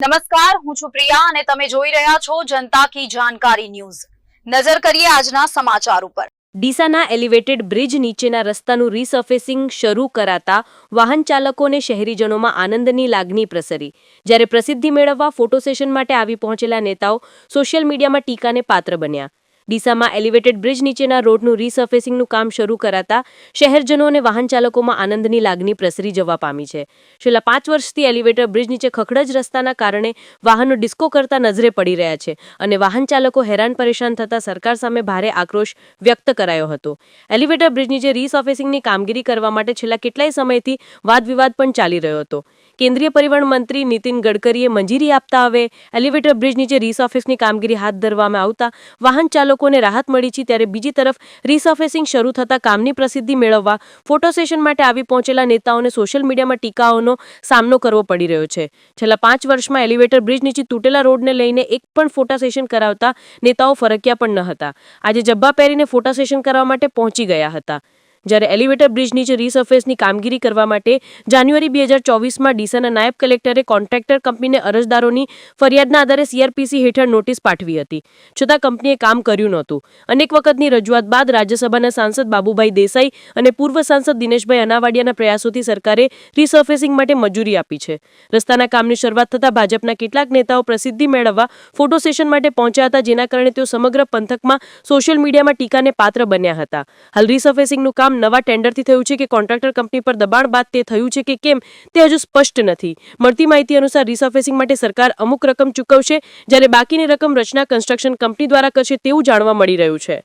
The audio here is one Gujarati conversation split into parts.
નમસ્કાર, હું છું પ્રિયા અને તમે જોઈ રહ્યા છો જનતા કી જાણકારી ન્યૂઝ। નજર કરીએ આજના સમાચાર ઉપર। ડીસાના એલિવેટેડ બ્રિજ નીચેના રસ્તાનું રીસર્ફેસિંગ શરૂ કરાતા વાહન ચાલકોને શહેરીજનોમાં આનંદની લાગણી પ્રસરી। જ્યારે પ્રસિદ્ધિ મેળવવા ફોટો સેશન માટે આવી પહોંચેલા નેતાઓ સોશિયલ મીડિયામાં ટીકાને પાત્ર બન્યા। ડીસામાં એલિવેટેડ બ્રિજ નીચેના રોડનું રીસર્ફેસિંગનું કામ શરૂ કરાતા શહેરજનો અને વાહન ચાલકોમાં આનંદની લાગણી પ્રસરી જવા પામી છે। છેલ્લા 5 વર્ષથી એલિવેટેડ બ્રિજ નીચે ખખડજ રસ્તાના કારણે વાહનો ડિસ્કો કરતા નજરે પડી રહ્યા છે અને વાહન ચાલકો હેરાન પરેશાન થતા સરકાર સામે ભારે આક્રોશ વ્યક્ત કરાયો હતો। એલિવેટેડ બ્રિજ નીચે રીસર્ફેસિંગની કામગીરી કરવા માટે છેલ્લા કેટલાય સમયથી વાદ વિવાદ પણ ચાલી રહ્યો હતો। કેન્દ્રીય પરિવહન મંત્રી નીતિન ગડકરીએ મંજૂરી આપતા હવે એલિવેટેડ બ્રિજ નીચે રીસર્ફેસિંગની કામગીરી હાથ ધરવામાં આવતા વાહન ચાલકોને રાહત મળી છે। ત્યારે બીજી તરફ રીસર્ફેસિંગ શરૂ થતા કામની પ્રસિદ્ધિ મેળવવા ફોટો સેશન માટે આવી પહોંચેલા નેતાઓને સોશિયલ મીડિયામાં ટીકાઓનો સામનો કરવો પડી રહ્યો છે। છેલ્લા 5 વર્ષમાં એલિવેટેડ બ્રિજ નીચે તૂટેલા રોડને લઈને એક પણ ફોટો સેશન કરાવતા નેતાઓ ફરક્યા પણ ન હતા। આજે જબ્બા પહેરીને ફોટો સેશન કરવા માટે પહોંચી ગયા હતા। જ્યારે એલિવેટેડ બ્રિજ નીચે રીસર્ફેસની કામગીરી કરવા માટે જાન્યુઆરી 2024માં ડીસાના નાયબ કલેક્ટરે કોન્ટ્રાક્ટર કંપનીને અરજદારોની ફરિયાદના આધારે CRPC હેઠળ નોટિસ પાઠવી હતી, છતાં કંપનીએ કામ કર્યું નહોતું। અનેક વખતની રજૂઆત બાદ રાજ્યસભાના સાંસદ બાબુભાઈ દેસાઈ અને પૂર્વ સાંસદ દિનેશભાઈ અનાવાડિયાના પ્રયાસોથી સરકારે રીસર્ફેસિંગ માટે મંજૂરી આપી છે। રસ્તાના કામની શરૂઆત થતાં ભાજપના કેટલાક નેતાઓ પ્રસિદ્ધિ મેળવવા ફોટો સેશન માટે પહોંચ્યા હતા, જેના કારણે તેઓ સમગ્ર પંથકમાં સોશિયલ મીડિયામાં ટીકાને પાત્ર બન્યા હતા। હાલ રીસર્ફેસિંગનું કામ નવા ટેન્ડરથી થયું છે કે કોન્ટ્રાક્ટર કંપની પર દબાણ બાદ તે થયું છે કે કેમ તે હજુ સ્પષ્ટ નથી। મળતી માહિતી અનુસાર રીસર્ફેસિંગ માટે સરકાર અમુક રકમ ચૂકવશે, જ્યારે બાકીની રકમ રચના કન્સ્ટ્રક્શન કંપની દ્વારા કરશે તેવું જાણવા મળી રહ્યું છે।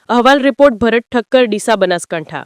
અહેવાલ રિપોર્ટ ભરત ઠક્કર, ડીસા, બનાસકાંઠા।